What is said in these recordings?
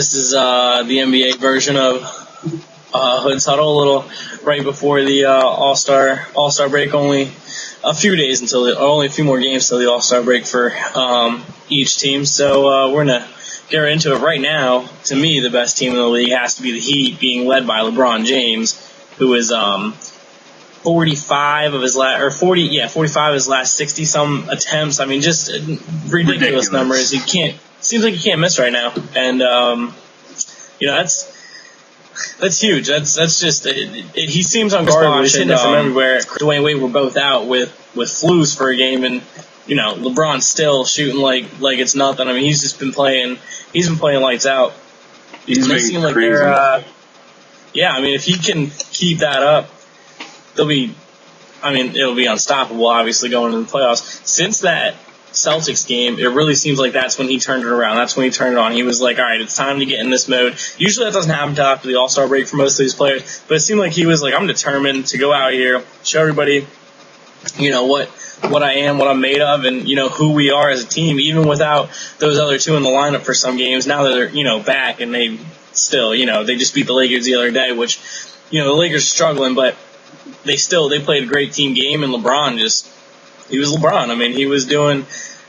This is the NBA version of Hood's Huddle, a little right before the All-Star break. Only a few days only a few more games till the All-Star break for each team. So we're gonna get right into it right now. To me, the best team in the league has to be the Heat, being led by LeBron James, who is 45 of his last 60 some attempts. I mean, just ridiculous numbers. Seems like he can't miss right now, and that's huge. That's just he seems unguardable. He's hitting it from everywhere. Dwayne Wade were both out with flus for a game, and LeBron's still shooting like it's nothing. I mean, he's been playing lights out. He's been like crazy. I mean, if he can keep that up, it'll be unstoppable. Obviously, going into the playoffs. Since that Celtics game, it really seems like that's when he turned it around. That's when he turned it on. He was like, all right, it's time to get in this mode. Usually that doesn't happen until after the All-Star break for most of these players, but it seemed like he was like, I'm determined to go out here, show everybody, what I am, what I'm made of, and, who we are as a team, even without those other two in the lineup for some games. Now that they're, back, and they still, they just beat the Lakers the other day, which, the Lakers are struggling, but they played a great team game, and LeBron he was LeBron. I mean, he was doing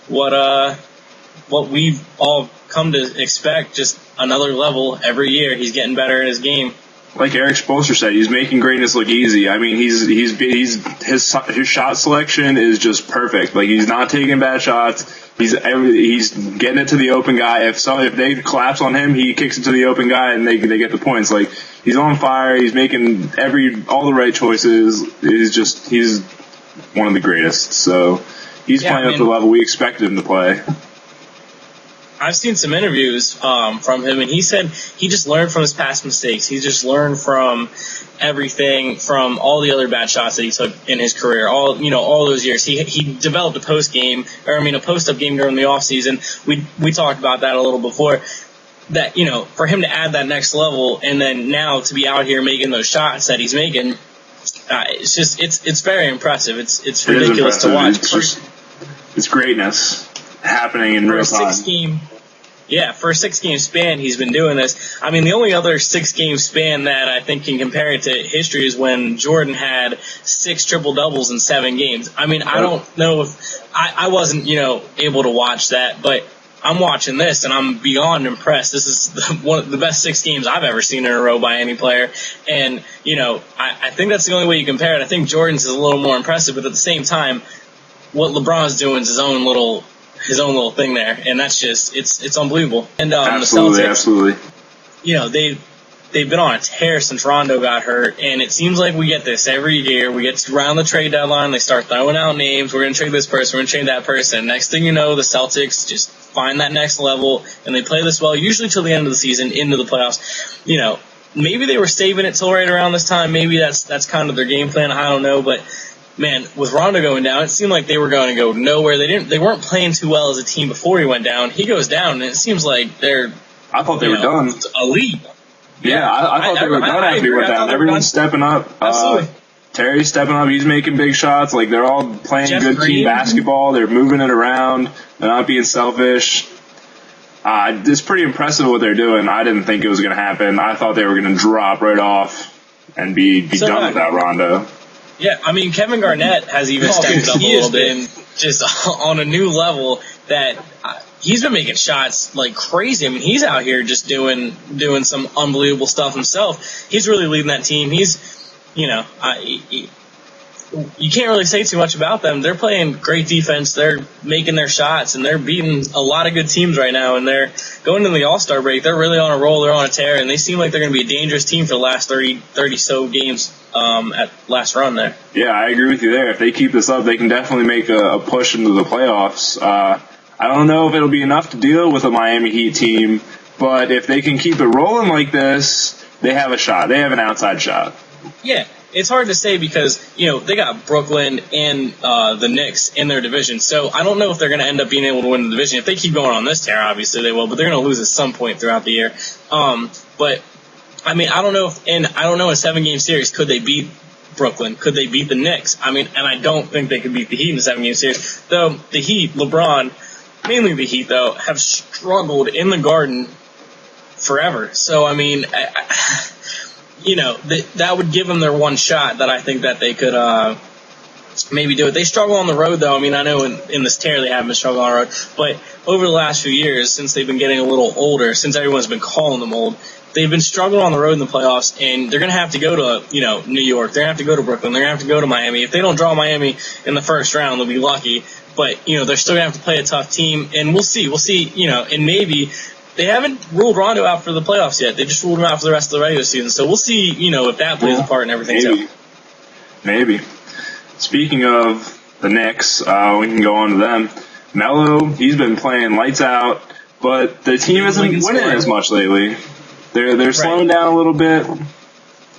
what we've all come to expect, just another level every year. He's getting better at his game. Like Eric Spoelstra said, he's making greatness look easy. I mean, his shot selection is just perfect. Like, he's not taking bad shots. He's getting it to the open guy. If they collapse on him, he kicks it to the open guy, and they get the points. Like, he's on fire. He's making all the right choices. He's one of the greatest. So he's playing up to the level we expected him to play. I've seen some interviews from him, and he said he just learned from his past mistakes. He just learned from everything, from all the other bad shots that he took in his career. All those years, he developed a post-up game during the off season. We talked about that a little before. That for him to add that next level, and then now to be out here making those shots that he's making. It's very impressive. It's ridiculous to watch. It's greatness happening in real time. For a 6-game span, he's been doing this. I mean, the only other 6-game span that I think can compare it to history is when Jordan had 6 triple-doubles in 7 games. I mean, I don't know if I wasn't, able to watch that, but I'm watching this, and I'm beyond impressed. This is one of the best 6 games I've ever seen in a row by any player. And, I think that's the only way you compare it. I think Jordan's is a little more impressive, but at the same time, what LeBron's doing is his own little thing there. And that's just, it's unbelievable. And absolutely, the Celtics, absolutely. They've been on a tear since Rondo got hurt, and it seems like we get this every year. We get around the trade deadline, they start throwing out names. We're going to trade this person, we're going to trade that person. Next thing you know, the Celtics just find that next level, and they play this well, usually till the end of the season, into the playoffs. Maybe they were saving it till right around this time. Maybe that's kind of their game plan. I don't know, but man, with Rondo going down, it seemed like they were going to go nowhere. They weren't playing too well as a team before he went down. He goes down, and it seems like I thought they were done. Elite. Yeah, I thought they were done after he went down. Everyone's stepping up. Terry's stepping up. He's making big shots. Like, they're all playing good team basketball. They're moving it around. They're not being selfish. It's pretty impressive what they're doing. I didn't think it was going to happen. I thought they were going to drop right off and be done without Rondo. Yeah, I mean, Kevin Garnett has even stepped up a little bit, just on a new level that he's been making shots like crazy. I mean, he's out here just doing some unbelievable stuff himself. He's really leading that team. He's, you can't really say too much about them. They're playing great defense. They're making their shots, and they're beating a lot of good teams right now. And they're going into the All-Star break. They're really on a roll. They're on a tear, and they seem like they're going to be a dangerous team for the last 30-so games at last run there. Yeah, I agree with you there. If they keep this up, they can definitely make a push into the playoffs. I don't know if it'll be enough to deal with a Miami Heat team, but if they can keep it rolling like this, they have a shot. They have an outside shot. Yeah. It's hard to say because, they got Brooklyn and the Knicks in their division. So I don't know if they're going to end up being able to win the division. If they keep going on this tear, obviously they will, but they're going to lose at some point throughout the year. But, I mean, I don't know in a 7-game series, could they beat Brooklyn? Could they beat the Knicks? I mean, and I don't think they could beat the Heat in a 7-game series. Though the Heat, LeBron, mainly the Heat, though, have struggled in the Garden forever. So, I mean, that would give them their one shot that I think that they could maybe do it. They struggle on the road, though. I mean, I know in this tear they haven't been struggling on the road, but over the last few years, since they've been getting a little older, since everyone's been calling them old, they've been struggling on the road in the playoffs, and they're going to have to go to, New York. They're going to have to go to Brooklyn. They're going to have to go to Miami. If they don't draw Miami in the first round, they'll be lucky. But, they're still going to have to play a tough team, and we'll see. We'll see, and maybe they haven't ruled Rondo out for the playoffs yet. They just ruled him out for the rest of the regular season. So we'll see, if that plays a part in everything, too. Maybe. Speaking of the Knicks, we can go on to them. Melo, he's been playing lights out, but the team isn't winning as much lately. They're slowing down a little bit.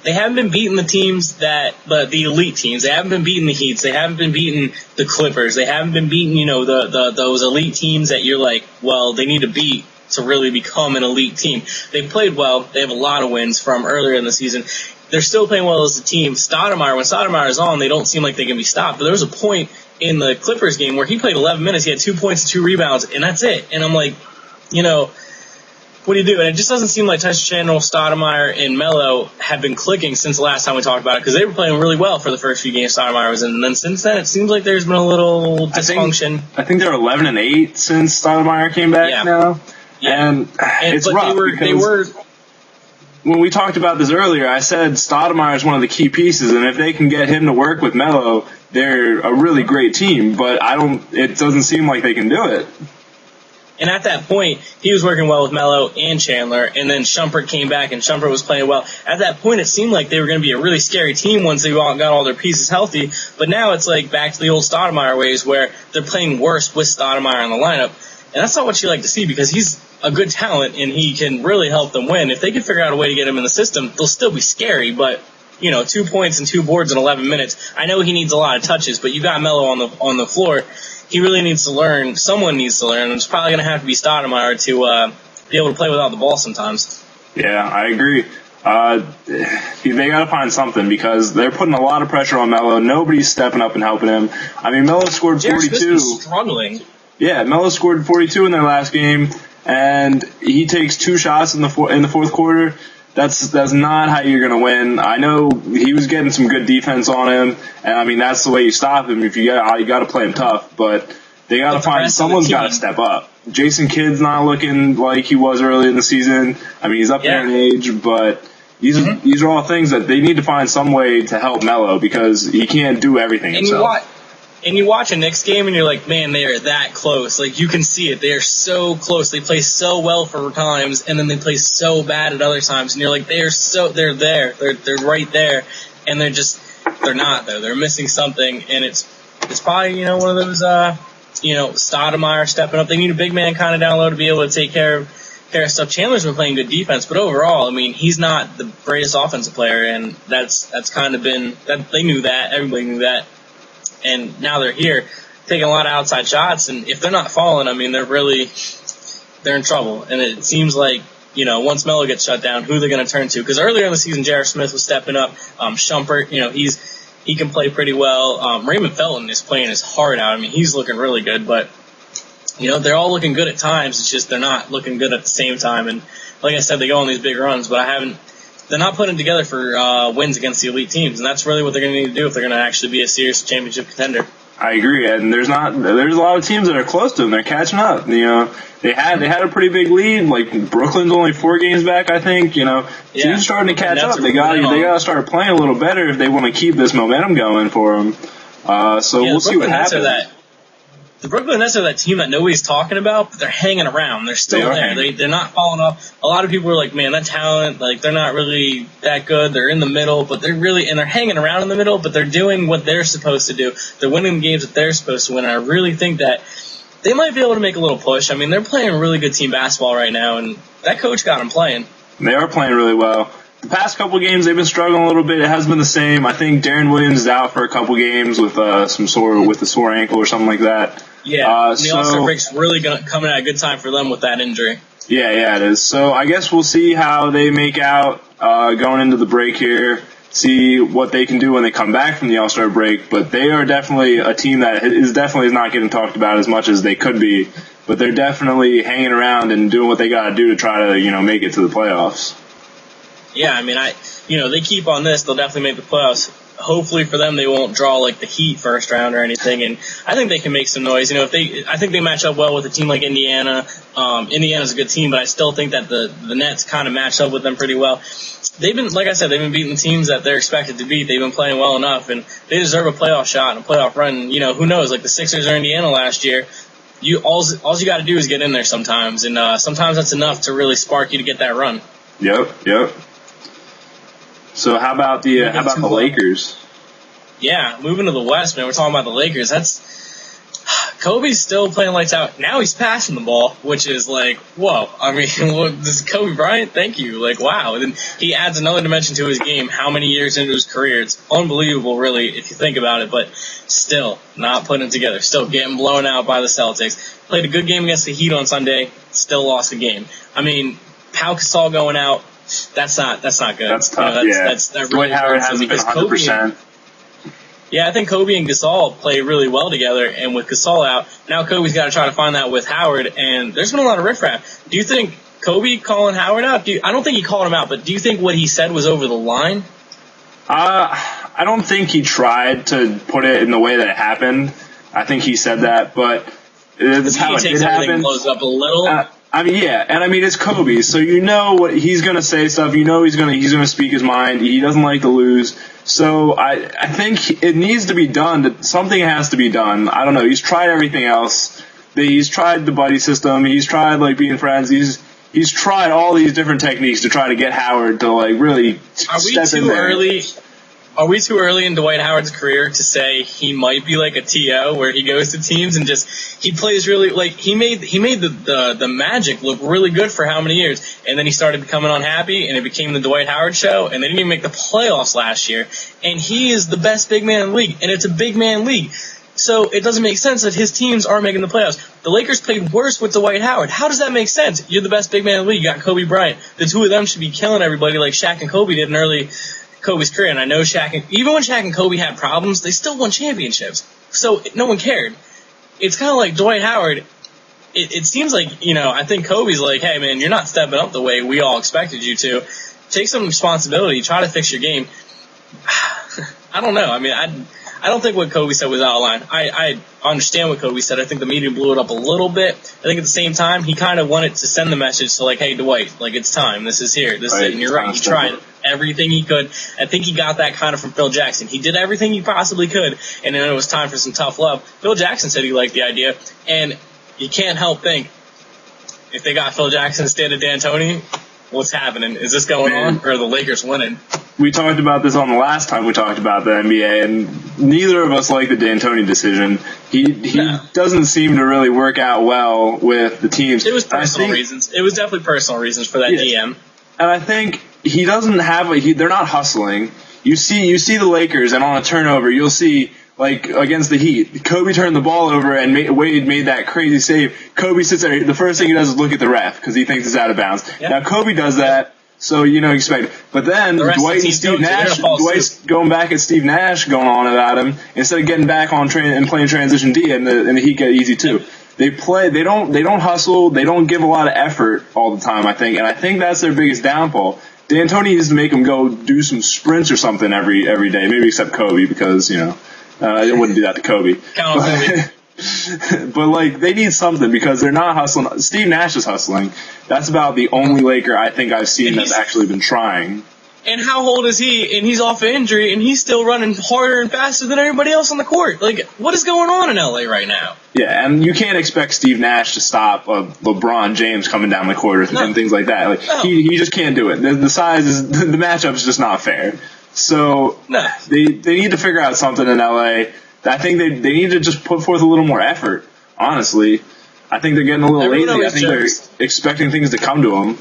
They haven't been beating the teams the elite teams. They haven't been beating the Heats. They haven't been beating the Clippers. They haven't been beating, those elite teams that you're like, well, they need to beat to really become an elite team. They played well. They have a lot of wins from earlier in the season. They're still playing well as a team. When Stoudemire is on, they don't seem like they can be stopped. But there was a point in the Clippers game where he played 11 minutes. He had 2 points and 2 rebounds, and that's it. And I'm like, what do you do? And it just doesn't seem like Tyson Chandler, Stoudemire, and Melo have been clicking since the last time we talked about it, because they were playing really well for the first few games Stoudemire was in. And then since then, it seems like there's been a little dysfunction. I think they're 11-8 since Stoudemire came back now. Yeah. And it's rough because when we talked about this earlier, I said Stoudemire is one of the key pieces, and if they can get him to work with Melo, they're a really great team. But it doesn't seem like they can do it. And at that point, he was working well with Melo and Chandler, and then Shumpert came back, and Shumpert was playing well. At that point, it seemed like they were going to be a really scary team once they got all their pieces healthy. But now it's like back to the old Stoudemire ways where they're playing worse with Stoudemire in the lineup. And that's not what you like to see, because he's a good talent, and he can really help them win. If they can figure out a way to get him in the system, they'll still be scary, but 2 points and 2 boards in 11 minutes. I know he needs a lot of touches, but you got Melo on the floor. He really needs to learn. Someone needs to learn, and it's probably going to have to be Stoudemire to be able to play without the ball sometimes. Yeah, I agree. They got to find something, because they're putting a lot of pressure on Melo. Nobody's stepping up and helping him. I mean, Melo scored 42. Struggling. Yeah, Melo scored 42 in their last game, and he takes 2 shots in the fourth quarter. That's not how you're going to win. I know he was getting some good defense on him, and I mean that's the way you stop him. If you got to play him tough, but they got to find someone's got to step up. Jason Kidd's not looking like he was early in the season. I mean he's up there in age, but these are all things that they need to find some way to help Melo, because he can't do everything himself. And you watch a Knicks game and you're like, man, they are that close. Like, you can see it. They are so close. They play so well for times, and then they play so bad at other times. And you're like, they're there. They're right there. And they're not, though. They're missing something. And it's probably, one of those, Stoudemire stepping up. They need a big man kind of down low to be able to take care of stuff. Chandler's been playing good defense, but overall, I mean, he's not the greatest offensive player. And that's kind of been, they knew that. Everybody knew that. And now they're here taking a lot of outside shots, and if they're not falling, I mean, they're in trouble. And it seems like, once Melo gets shut down, who they're going to turn to. Because earlier in the season, J.R. Smith was stepping up. Shumpert, he can play pretty well. Raymond Felton is playing his heart out. I mean, he's looking really good, but, they're all looking good at times. It's just they're not looking good at the same time. And like I said, they go on these big runs, but they're not putting together for wins against the elite teams, and that's really what they're going to need to do if they're going to actually be a serious championship contender. I agree, and there's a lot of teams that are close to them. They're catching up. They had a pretty big lead. Like Brooklyn's only 4 games back, I think. Teams starting to catch up. They got to start playing a little better if they want to keep this momentum going for them. We'll see what happens. The Brooklyn Nets are that team that nobody's talking about, but they're hanging around. They're still there. They're not falling off. A lot of people are like, man, that talent, like, they're not really that good. They're in the middle, but they're hanging around in the middle, but they're doing what they're supposed to do. They're winning the games that they're supposed to win, and I really think that they might be able to make a little push. I mean, they're playing really good team basketball right now, and that coach got them playing. They are playing really well. The past couple games, they've been struggling a little bit. It hasn't been the same. I think Darren Williams is out for a couple games with a sore ankle or something like that. Yeah, the All-Star break's really coming at a good time for them with that injury. Yeah, it is. So I guess we'll see how they make out going into the break here, see what they can do when they come back from the All-Star break. But they are definitely a team that is not getting talked about as much as they could be but they're definitely hanging around and doing what they got to do to try to, make it to the playoffs. Yeah, I mean, they keep on this, they'll definitely make the playoffs. Hopefully for them, they won't draw like the Heat first round or anything, and I think they can make some noise. I think they match up well with a team like Indiana. Indiana's a good team, but I still think that the Nets kind of match up with them pretty well. They've been, like I said, they've been beating the teams that they're expected to beat. They've been playing well enough, and they deserve a playoff shot and a playoff run. Who knows? Like the Sixers or Indiana last year, all you got to do is get in there sometimes, and sometimes that's enough to really spark you to get that run. Yep. So how about the Lakers? Yeah, moving to the West, man. We're talking about the Lakers. Kobe's still playing lights out. Now he's passing the ball, which is like, whoa. I mean, this is Kobe Bryant. Thank you. Like, wow. And then he adds another dimension to his game. How many years into his career? It's unbelievable, really, if you think about it. But still, not putting it together. Still getting blown out by the Celtics. Played a good game against the Heat on Sunday. Still lost the game. I mean, Pau Gasol going out. That's not good. That's tough. That really Howard hasn't been 100%. Yeah, I think Kobe and Gasol play really well together, and with Gasol out, now Kobe's got to try to find that with Howard, and there's been a lot of riffraff. Do you think Kobe calling Howard out, I don't think he called him out, but do you think what he said was over the line? I don't think he tried to put it in the way that it happened. I think he said that, but that's how it did happen. Blows up a little. It's Kobe, so what he's gonna say stuff. He's gonna speak his mind. He doesn't like to lose, so I think it needs to be done. Something has to be done. I don't know. He's tried everything else. He's tried the buddy system. He's tried like being friends. He's tried all these different techniques to try to get Howard to like really step in there. Are we too early in Dwight Howard's career to say he might be like a T.O. where he goes to teams and he plays really like he made the Magic look really good for how many years, and then he started becoming unhappy and it became the Dwight Howard show, and they didn't even make the playoffs last year, and he is the best big man in the league, and it's a big man league. So it doesn't make sense that his teams aren't making the playoffs. The Lakers played worse with Dwight Howard. How does that make sense? You're the best big man in the league. You got Kobe Bryant. The two of them should be killing everybody like Shaq and Kobe did in early Kobe's career, and I know even when Shaq and Kobe had problems, they still won championships. So no one cared. It's kind of like Dwight Howard. It seems like, I think Kobe's like, hey man, you're not stepping up the way we all expected you to. Take some responsibility. Try to fix your game. I don't know. I mean, I don't think what Kobe said was out of line. I understand what Kobe said. I think the media blew it up a little bit. I think at the same time, he kind of wanted to send the message to like, hey, Dwight, like it's time. This is here. This is it. And you're right. He tried everything he could. I think he got that kind of from Phil Jackson. He did everything he possibly could, and then it was time for some tough love. Phil Jackson said he liked the idea, and you can't help think, if they got Phil Jackson instead of D'Antoni, what's happening? Is this going on, or are the Lakers winning? We talked about this on the last time we talked about the NBA, and neither of us like the D'Antoni decision. He doesn't seem to really work out well with the teams. It was personal reasons. It was definitely personal reasons for that GM. And I think he doesn't have they're not hustling. You see the Lakers, and on a turnover, you'll see, like, against the Heat, Kobe turned the ball over and Wade made that crazy save. Kobe sits there. The first thing he does is look at the ref because he thinks it's out of bounds. Yeah. Now, Kobe does that, so expect it. But then Dwight and Steve Nash, Dwight's going back at Steve Nash going on about him instead of getting back on and playing transition D, and the Heat get easy too. They don't hustle, they don't give a lot of effort all the time, I think, and I think that's their biggest downfall. D'Antoni needs to make them go do some sprints or something every day, maybe except Kobe, because, I wouldn't do that to Kobe. Count on Kobe. But, like, they need something because they're not hustling. Steve Nash is hustling. That's about the only Laker I think I've seen that's actually been trying. And how old is he? And he's off of injury, and he's still running harder and faster than everybody else on the court. Like, what is going on in LA right now? Yeah, and you can't expect Steve Nash to stop LeBron James coming down the court and things like that. Like, he just can't do it. The size is the matchup is just not fair. So they need to figure out something in LA. I think they need to just put forth a little more effort. Honestly, I think they're getting a little lazy. I think they're expecting things to come to them.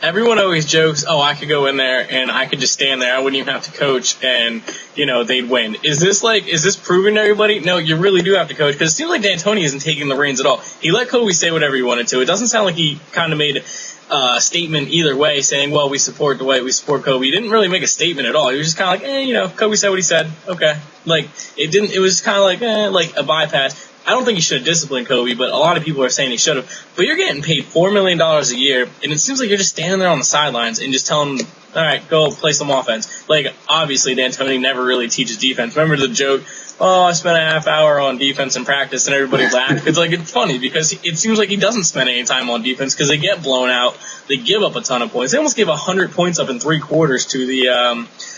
Everyone always jokes, I could go in there and I could just stand there. I wouldn't even have to coach and, they'd win. Is this proving to everybody? No, you really do have to coach, because it seems like D'Antoni isn't taking the reins at all. He let Kobe say whatever he wanted to. It doesn't sound like he kind of made a statement either way saying, well, we support Dwight, we support Kobe. He didn't really make a statement at all. He was just kind of like, Kobe said what he said. Okay. Like, it was kind of like a bypass. I don't think he should have disciplined Kobe, but a lot of people are saying he should have. But you're getting paid $4 million a year, and it seems like you're just standing there on the sidelines and just telling him, all right, go play some offense. Like, obviously, D'Antoni never really teaches defense. Remember the joke, oh, I spent a half hour on defense in practice, and everybody laughed. It's funny because it seems like he doesn't spend any time on defense because they get blown out. They give up a ton of points. They almost gave 100 points up in 3 quarters to the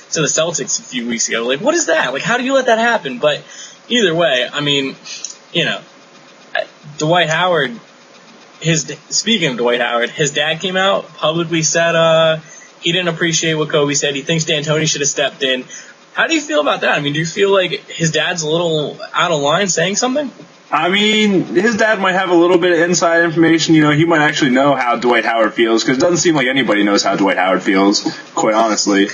Celtics a few weeks ago. Like, what is that? Like, how do you let that happen? But either way, I mean, you know, Dwight Howard, speaking of Dwight Howard, his dad came out, publicly said he didn't appreciate what Kobe said. He thinks D'Antoni should have stepped in. How do you feel about that? I mean, do you feel like his dad's a little out of line saying something? I mean, his dad might have a little bit of inside information. You know, he might actually know how Dwight Howard feels, because it doesn't seem like anybody knows how Dwight Howard feels, quite honestly.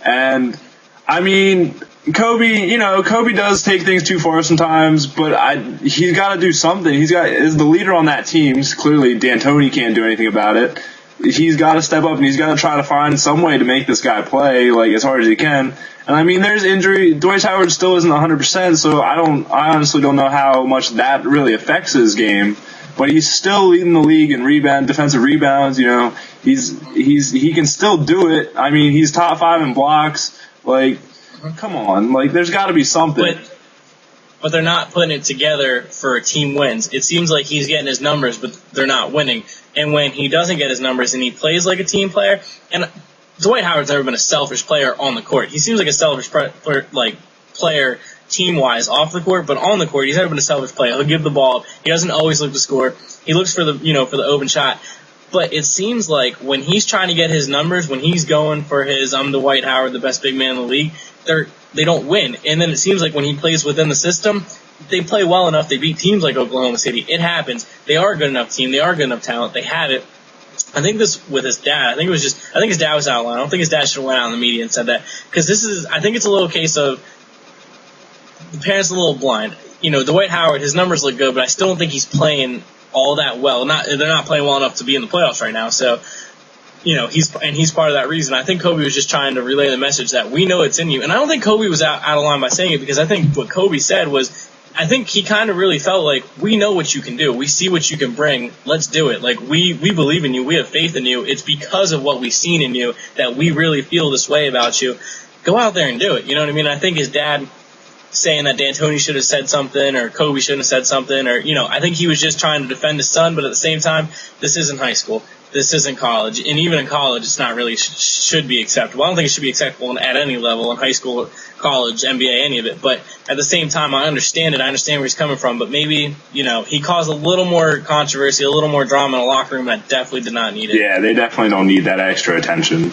And, I mean, Kobe does take things too far sometimes, but he's got to do something. Is the leader on that team. Clearly, D'Antoni can't do anything about it. He's got to step up, and he's got to try to find some way to make this guy play, like, as hard as he can. And, I mean, there's injury. Dwight Howard still isn't 100%, so I honestly don't know how much that really affects his game. But he's still leading the league in defensive rebounds. You know, he can still do it. I mean, he's top 5 in blocks. Like, come on, like, there's got to be something. But they're not putting it together for team wins. It seems like he's getting his numbers, but they're not winning. And when he doesn't get his numbers and he plays like a team player, and Dwight Howard's never been a selfish player on the court. He seems like a selfish player team-wise off the court, but on the court, he's never been a selfish player. He'll give the ball up. He doesn't always look to score. He looks for the open shot. But it seems like when he's trying to get his numbers, when he's going for his I'm Dwight Howard, the best big man in the league, they don't win. And then it seems like when he plays within the system, they play well enough. They beat teams like Oklahoma City. It happens. They are a good enough team. They are good enough talent. They have it. I think this with his dad. I think his dad was out of line. I don't think his dad should have went out in the media and said that, because I think it's a little case of the parents a little blind. You know, Dwight Howard, his numbers look good, but I still don't think he's playing all that well. They're not playing well enough to be in the playoffs right now. So, you know, he's part of that reason. I think Kobe was just trying to relay the message that we know it's in you. And I don't think Kobe was out of line by saying it, because I think what Kobe said was, I think he kind of really felt like, we know what you can do. We see what you can bring. Let's do it. Like, we believe in you. We have faith in you. It's because of what we've seen in you that we really feel this way about you. Go out there and do it. You know what I mean? I think his dad saying that D'Antoni should have said something or Kobe shouldn't have said something, or, you know, I think he was just trying to defend his son, but at the same time, this isn't high school. This isn't college. And even in college, it's not really should be acceptable. I don't think it should be acceptable at any level, in high school, college, NBA, any of it. But at the same time, I understand it. I understand where he's coming from. But maybe, you know, he caused a little more controversy, a little more drama in the locker room that definitely did not need it. Yeah, they definitely don't need that extra attention.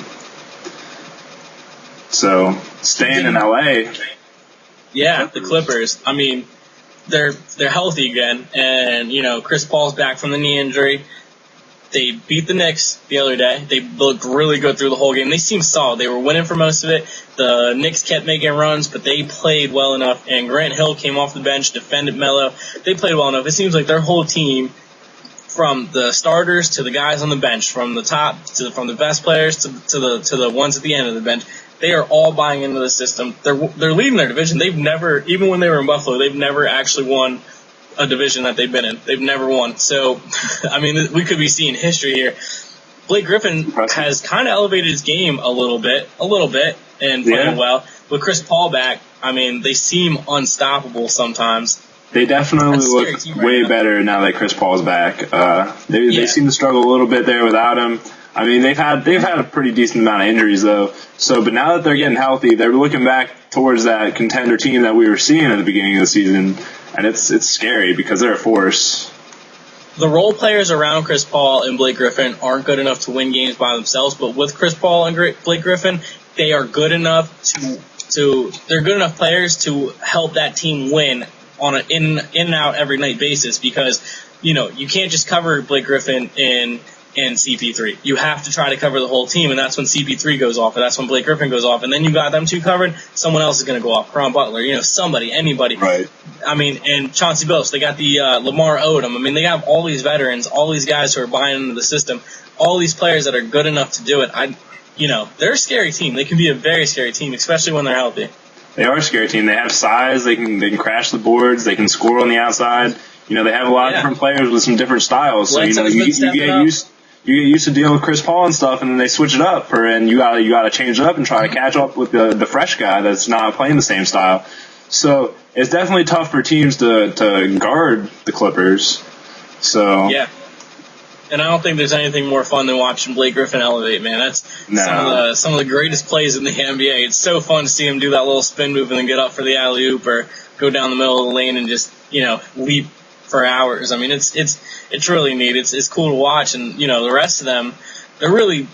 So, staying in LA. Yeah, the Clippers. I mean, they're healthy again. And, you know, Chris Paul's back from the knee injury. They beat the Knicks the other day. They looked really good through the whole game. They seemed solid. They were winning for most of it. The Knicks kept making runs, but they played well enough. And Grant Hill came off the bench, defended Melo. They played well enough. It seems like their whole team, from the starters to the guys on the bench, from the best players to the ones at the end of the bench, they are all buying into the system. They're leading their division. They've never, even when they were in Buffalo, they've never actually won a division that they've been in. They've never won. So, I mean, we could be seeing history here. Blake Griffin has kind of elevated his game a little bit, and playing well. With Chris Paul back, I mean, they seem unstoppable sometimes. They definitely look way better now that Chris Paul's back. They seem to struggle a little bit there without him. I mean, they've had a pretty decent amount of injuries though. So, but now that they're getting healthy, they're looking back towards that contender team that we were seeing at the beginning of the season. And it's scary because they're a force. The role players around Chris Paul and Blake Griffin aren't good enough to win games by themselves, but with Chris Paul and Blake Griffin, they are good enough they're good enough players to help that team win on an in and out every night basis, because, you know, you can't just cover Blake Griffin and CP3. You have to try to cover the whole team, and that's when CP3 goes off, and that's when Blake Griffin goes off, and then you got them two covered, someone else is going to go off. Caron Butler, you know, anybody. Right. I mean, and Chauncey Billups, they got the Lamar Odom. I mean, they have all these veterans, all these guys who are buying into the system, all these players that are good enough to do it. They're a scary team. They can be a very scary team, especially when they're healthy. They are a scary team. They have size. They can crash the boards. They can score on the outside. They have a lot of different players with some different styles. So, you get used to dealing with Chris Paul and stuff, and then they switch it up, and you gotta change it up and try to catch up with the fresh guy that's not playing the same style. So it's definitely tough for teams to guard the Clippers. So yeah, and I don't think there's anything more fun than watching Blake Griffin elevate, man. That's some of the greatest plays in the NBA. It's so fun to see him do that little spin move and then get up for the alley-oop or go down the middle of the lane and just leap for hours. I mean, it's really neat. It's cool to watch, and the rest of them, they're really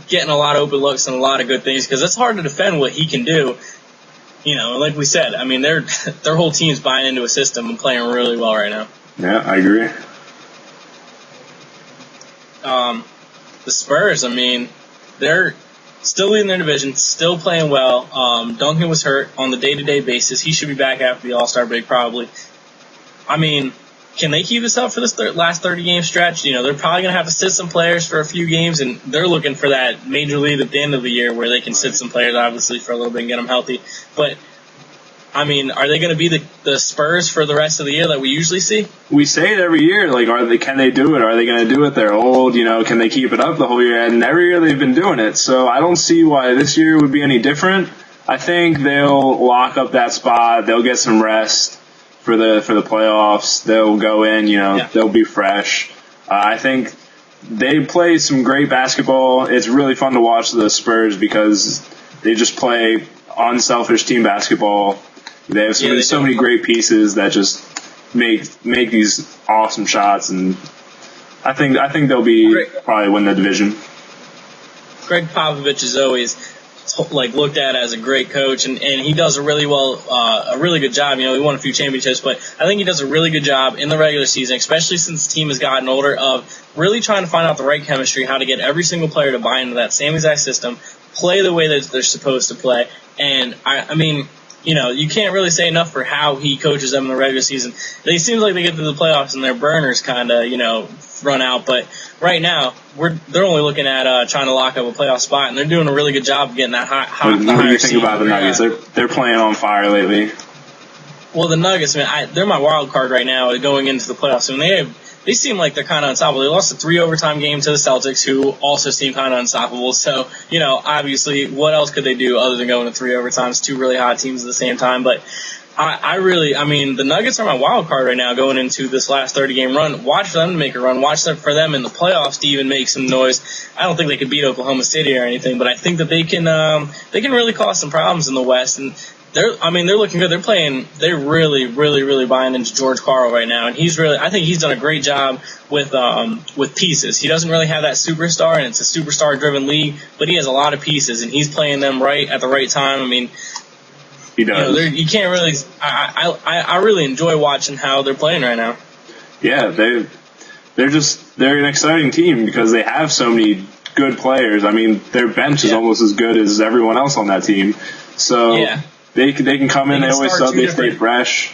getting a lot of open looks and a lot of good things because it's hard to defend what he can do. Like we said, I mean, their whole team's buying into a system and playing really well right now. Yeah, I agree. The Spurs, I mean, they're still leading their division, still playing well. Duncan was hurt on the day-to-day basis. He should be back after the All-Star break probably. I mean, can they keep this up for this last 30-game stretch? They're probably going to have to sit some players for a few games, and they're looking for that major league at the end of the year where they can sit some players, obviously, for a little bit and get them healthy. But, I mean, are they going to be the Spurs for the rest of the year that we usually see? We say it every year, can they do it? Are they going to do it? They're old, can they keep it up the whole year? And every year they've been doing it, so I don't see why this year would be any different. I think they'll lock up that spot. They'll get some rest for the playoffs. They'll go in, They'll be fresh. I think they play some great basketball. It's really fun to watch the Spurs because they just play unselfish team basketball. They have so many great pieces that just make these awesome shots, and I think they'll probably win the division. Greg Popovich is always looked at as a great coach, and he does a really good job. He won a few championships, but I think he does a really good job in the regular season, especially since the team has gotten older, of really trying to find out the right chemistry, how to get every single player to buy into that same exact system, play the way that they're supposed to play. And I mean, you can't really say enough for how he coaches them in the regular season. It seems like they get to the playoffs and their burners kind of, run out. But right now, they're only looking at trying to lock up a playoff spot, and they're doing a really good job of getting that high. What do you think about the Nuggets? They're playing on fire lately. Well, the Nuggets, man, they're my wild card right now going into the playoffs. I mean, they seem like they're kind of unstoppable. They lost a 3-overtime game to the Celtics, who also seem kind of unstoppable. So, obviously, what else could they do other than going to 3 overtimes? Two really hot teams at the same time. But I mean, the Nuggets are my wild card right now going into this last 30-game run. Watch for them to make a run. Watch for them in the playoffs to even make some noise. I don't think they could beat Oklahoma City or anything, but I think that they can really cause some problems in the West. And they're looking good. They're really, really, really buying into George Karl right now, and I think he's done a great job with pieces. He doesn't really have that superstar, and it's a superstar-driven league, but he has a lot of pieces, and he's playing them right at the right time. I mean, he does. You can't really. I really enjoy watching how they're playing right now. Yeah, they're an exciting team because they have so many good players. I mean, their bench is almost as good as everyone else on that team. So. Yeah. They can come in. They always sub. They stay fresh.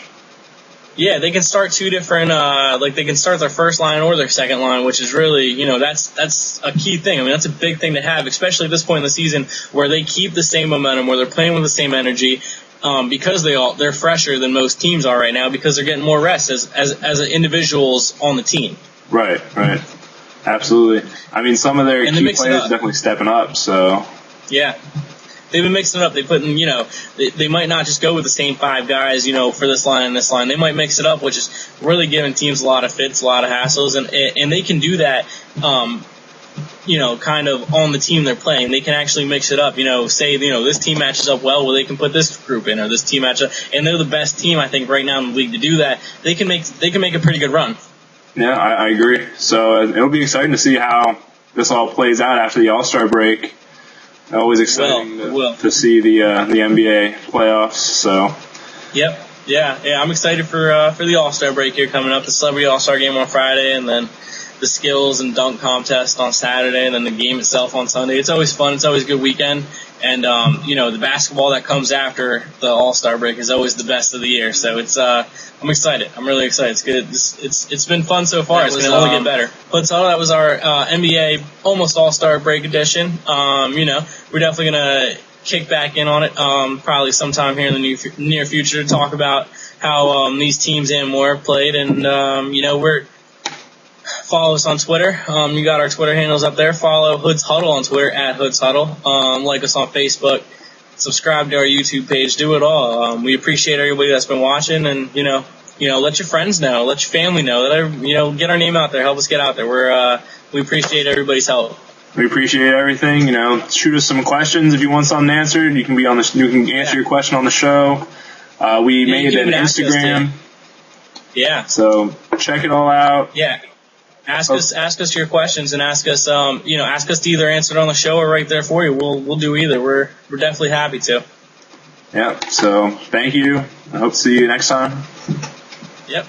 Yeah, they can start two different. They can start their first line or their second line, which is really, that's a key thing. I mean, that's a big thing to have, especially at this point in the season where they keep the same momentum, where they're playing with the same energy, because they're fresher than most teams are right now because they're getting more rest as individuals on the team. Right. Absolutely. I mean, some of their key players are definitely stepping up. So. Yeah. They've been mixing it up. They put in, they might not just go with the same 5 guys, for this line and this line. They might mix it up, which is really giving teams a lot of fits, a lot of hassles, and they can do that, kind of on the team they're playing. They can actually mix it up, say, this team matches up well they can put this group in, or this team match up, and they're the best team, I think, right now in the league to do that. They can make a pretty good run. Yeah, I agree. So it'll be exciting to see how this all plays out after the All-Star break. Always exciting to see the NBA playoffs. So. Yep. Yeah. I'm excited for the All-Star break here coming up. The Celebrity All-Star game on Friday, and then the skills and dunk contest on Saturday, and then the game itself on Sunday. It's always fun. It's always a good weekend. And, the basketball that comes after the All-Star break is always the best of the year. So I'm excited. I'm really excited. It's good. It's been fun so far. It's going to only get better. But so that was our NBA almost All-Star break edition. We're definitely going to kick back in on it probably sometime here in the near future to talk about how these teams and more played. And follow us on Twitter. You got our Twitter handles up there. Follow Hood's Huddle on Twitter at Hood's Huddle. Like us on Facebook. Subscribe to our YouTube page. Do it all. We appreciate everybody that's been watching, and let your friends know, let your family know, get our name out there, help us get out there. We appreciate everybody's help. We appreciate everything. Shoot us some questions if you want something answered. You can you can answer your question on the show. We made an Instagram. Yeah. So check it all out. Yeah. Ask us your questions, and ask us to either answer it on the show or right there for you. We'll do either. We're definitely happy to. Yeah. So thank you. I hope to see you next time. Yep.